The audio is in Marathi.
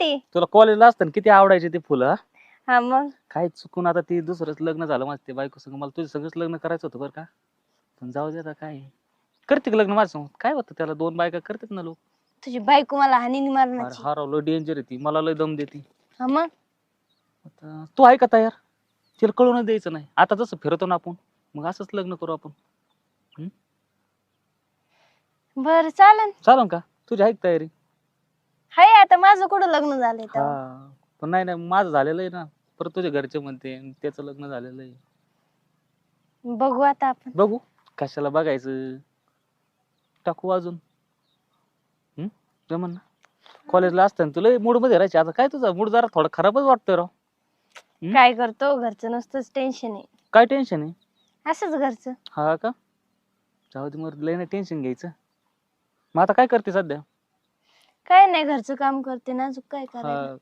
म्हणते. तुला कॉलेजला असताना किती आवडायचे ते फुलं हा? हा मग काय चुकून आता ती दुसरंच लग्न झालं माझं ते बायको संग मला तुझ्या सगळंच लग्न करायचं होतं बरं का पण जाऊ दे आता काय करते का लग्न माझं काय होतं त्याला 2 बायका करतात ना लोक तुझी बायको मला हानीने अरे मारण्याची. हरवलं डेंजर आहे ती मला लय दम देती हा मग आता तू आहे का तयार तिला कळूनच द्यायचं नाही आता जसं फिरतो ना आपण मग असंच लग्न करू आपण बर चालन. चालेल का तुझी आहे का तयारी हाय आता माझं कुठं लग्न झालंय हा तेव्हा. पण नाही माझं झालेलं आहे ना परत तुझ्या घरचे म्हणते आणि त्याचं लग्न झालेलं आहे बघू आता आपण. बघू कशाला बघायचं टाकू अजून जमन ना कॉलेजला असताना तुला मूड मध्ये राहायचे आता काय तुझा मूड जरा थोडा खराबच वाटतोय राव काय करतो घरचं नुसतंच टेन्शन आहे. काय टेन्शन आहे असंच घरचं. हा का जाऊ दे मग लय नाही टेन्शन घ्यायचं मग आता काय करते सध्या काय नाही घरचं काम करते ना अजून काय करायला. हा